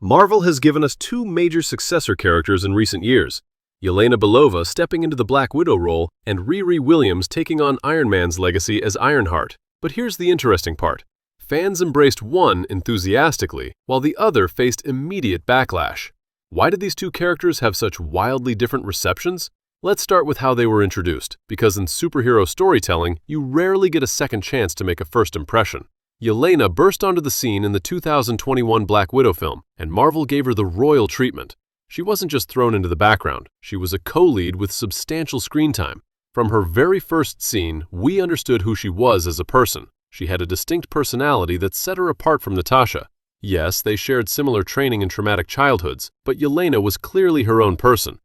Marvel has given us two major successor characters in recent years, Yelena Belova stepping into the Black Widow role and Riri Williams taking on Iron Man's legacy as Ironheart. But here's the interesting part. Fans embraced one enthusiastically, while the other faced immediate backlash. Why did these two characters have such wildly different receptions? Let's start with how they were introduced, because in superhero storytelling, you rarely get a second chance to make a first impression. Yelena burst onto the scene in the 2021 Black Widow film, and Marvel gave her the royal treatment. She wasn't just thrown into the background, she was a co-lead with substantial screen time. From her very first scene, we understood who she was as a person. She had a distinct personality that set her apart from Natasha. Yes, they shared similar training and traumatic childhoods, but Yelena was clearly her own person.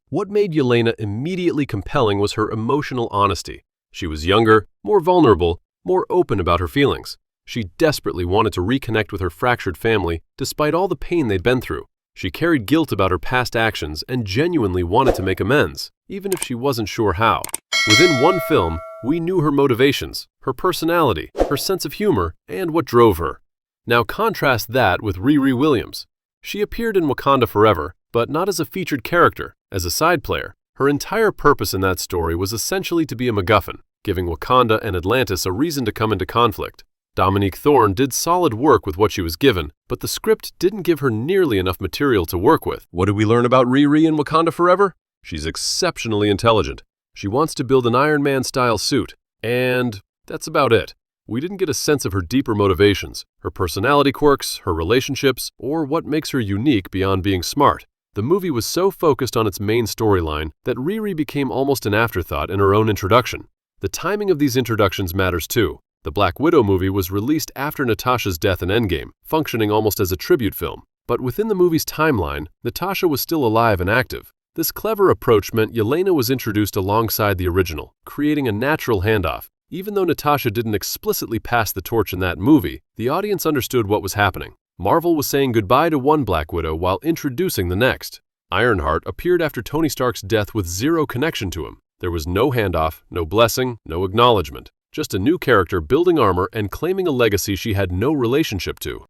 What made Yelena immediately compelling was her emotional honesty. She was younger, more vulnerable, more open about her feelings. She desperately wanted to reconnect with her fractured family despite all the pain they'd been through. She carried guilt about her past actions and genuinely wanted to make amends, even if she wasn't sure how. Within one film, we knew her motivations, her personality, her sense of humor, and what drove her. Now contrast that with Riri Williams. She appeared in Wakanda Forever, but not as a featured character, as a side player. Her entire purpose in that story was essentially to be a MacGuffin, giving Wakanda and Atlantis a reason to come into conflict. Dominique Thorne did solid work with what she was given, but the script didn't give her nearly enough material to work with. What did we learn about Riri in Wakanda Forever? She's exceptionally intelligent. She wants to build an Iron Man-style suit, and that's about it. We didn't get a sense of her deeper motivations, her personality quirks, her relationships, or what makes her unique beyond being smart. The movie was so focused on its main storyline that Riri became almost an afterthought in her own introduction. The timing of these introductions matters too. The Black Widow movie was released after Natasha's death in Endgame, functioning almost as a tribute film. But within the movie's timeline, Natasha was still alive and active. This clever approach meant Yelena was introduced alongside the original, creating a natural handoff. Even though Natasha didn't explicitly pass the torch in that movie, the audience understood what was happening. Marvel was saying goodbye to one Black Widow while introducing the next. Ironheart appeared after Tony Stark's death with zero connection to him. There was no handoff, no blessing, no acknowledgement. Just a new character building armor and claiming a legacy she had no relationship to.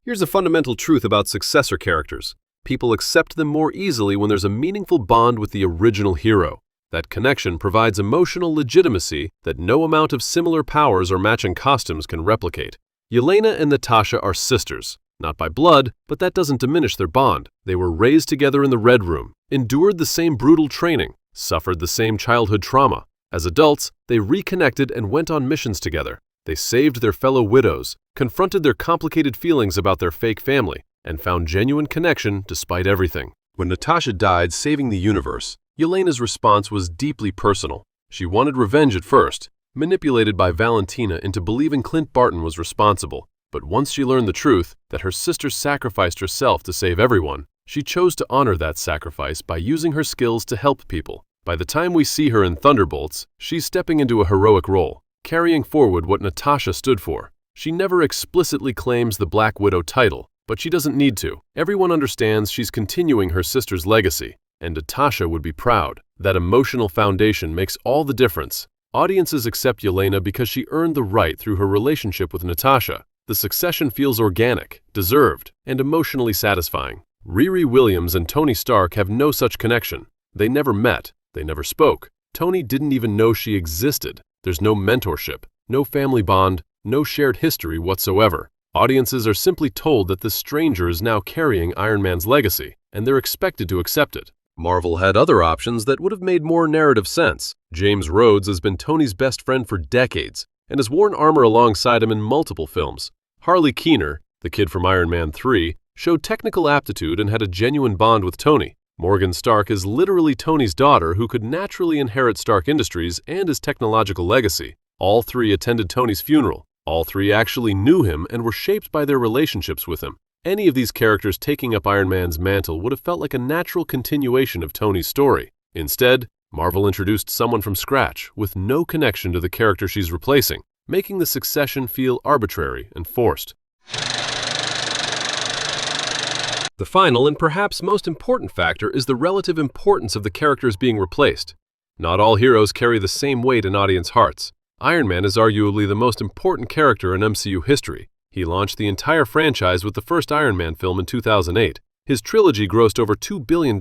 Here's a fundamental truth about successor characters. People accept them more easily when there's a meaningful bond with the original hero. That connection provides emotional legitimacy that no amount of similar powers or matching costumes can replicate. Yelena and Natasha are sisters, not by blood, but that doesn't diminish their bond. They were raised together in the Red Room, endured the same brutal training, suffered the same childhood trauma. As adults, they reconnected and went on missions together. They saved their fellow widows, confronted their complicated feelings about their fake family, and found genuine connection despite everything. When Natasha died saving the universe, Yelena's response was deeply personal. She wanted revenge at first, manipulated by Valentina into believing Clint Barton was responsible. But once she learned the truth, that her sister sacrificed herself to save everyone, she chose to honor that sacrifice by using her skills to help people. By the time we see her in Thunderbolts, she's stepping into a heroic role, carrying forward what Natasha stood for. She never explicitly claims the Black Widow title, but she doesn't need to. Everyone understands she's continuing her sister's legacy, and Natasha would be proud. That emotional foundation makes all the difference. Audiences accept Yelena because she earned the right through her relationship with Natasha. The succession feels organic, deserved, and emotionally satisfying. Riri Williams and Tony Stark have no such connection. They never met. They never spoke. Tony didn't even know she existed. There's no mentorship, no family bond, no shared history whatsoever. Audiences are simply told that this stranger is now carrying Iron Man's legacy, and they're expected to accept it. Marvel had other options that would have made more narrative sense. James Rhodes has been Tony's best friend for decades, and has worn armor alongside him in multiple films. Harley Keener, the kid from Iron Man 3, showed technical aptitude and had a genuine bond with Tony. Morgan Stark is literally Tony's daughter who could naturally inherit Stark Industries and his technological legacy. All three attended Tony's funeral. All three actually knew him and were shaped by their relationships with him. Any of these characters taking up Iron Man's mantle would have felt like a natural continuation of Tony's story. Instead, Marvel introduced someone from scratch with no connection to the character she's replacing, making the succession feel arbitrary and forced. The final and perhaps most important factor is the relative importance of the characters being replaced. Not all heroes carry the same weight in audience hearts. Iron Man is arguably the most important character in MCU history. He launched the entire franchise with the first Iron Man film in 2008. His trilogy grossed over $2 billion.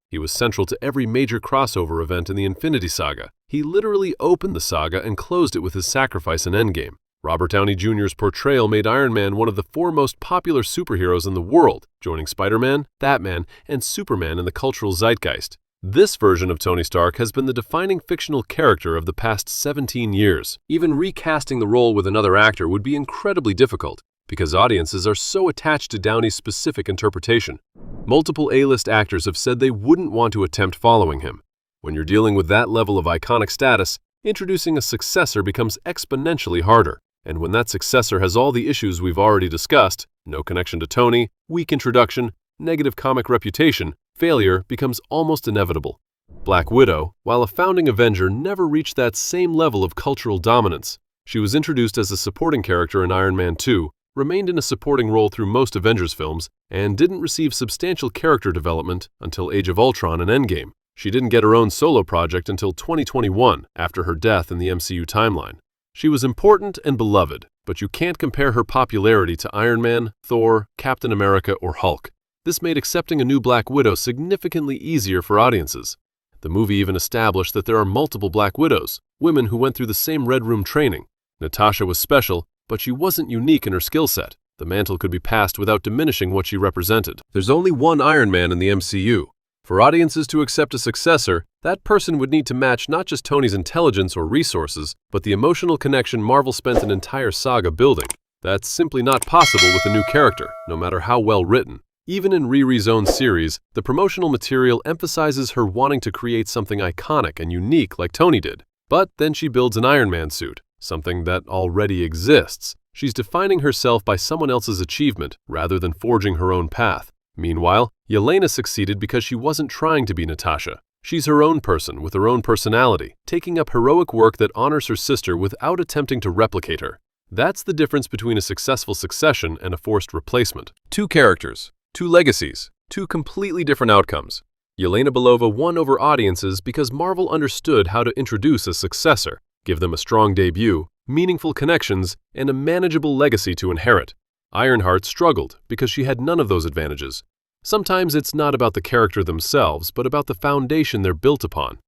He was central to every major crossover event in the Infinity Saga. He literally opened the saga and closed it with his sacrifice in Endgame. Robert Downey Jr.'s portrayal made Iron Man one of the four most popular superheroes in the world, joining Spider-Man, Batman, and Superman in the cultural zeitgeist. This version of Tony Stark has been the defining fictional character of the past 17 years. Even recasting the role with another actor would be incredibly difficult, because audiences are so attached to Downey's specific interpretation. Multiple A-list actors have said they wouldn't want to attempt following him. When you're dealing with that level of iconic status, introducing a successor becomes exponentially harder. And when that successor has all the issues we've already discussed, no connection to Tony, weak introduction, negative comic reputation, failure becomes almost inevitable. Black Widow, while a founding Avenger, never reached that same level of cultural dominance. She was introduced as a supporting character in Iron Man 2, remained in a supporting role through most Avengers films, and didn't receive substantial character development until Age of Ultron and Endgame. She didn't get her own solo project until 2021, after her death in the MCU timeline. She was important and beloved, but you can't compare her popularity to Iron Man, Thor, Captain America, or Hulk. This made accepting a new Black Widow significantly easier for audiences. The movie even established that there are multiple Black Widows, women who went through the same Red Room training. Natasha was special, but she wasn't unique in her skill set. The mantle could be passed without diminishing what she represented. There's only one Iron Man in the MCU. For audiences to accept a successor, that person would need to match not just Tony's intelligence or resources, but the emotional connection Marvel spent an entire saga building. That's simply not possible with a new character, no matter how well written. Even in Riri's own series, the promotional material emphasizes her wanting to create something iconic and unique like Tony did. But then she builds an Iron Man suit, something that already exists. She's defining herself by someone else's achievement rather than forging her own path. Meanwhile, Yelena succeeded because she wasn't trying to be Natasha. She's her own person with her own personality, taking up heroic work that honors her sister without attempting to replicate her. That's the difference between a successful succession and a forced replacement. Two characters, two legacies, two completely different outcomes. Yelena Belova won over audiences because Marvel understood how to introduce a successor, give them a strong debut, meaningful connections, and a manageable legacy to inherit. Ironheart struggled because she had none of those advantages. Sometimes it's not about the character themselves, but about the foundation they're built upon.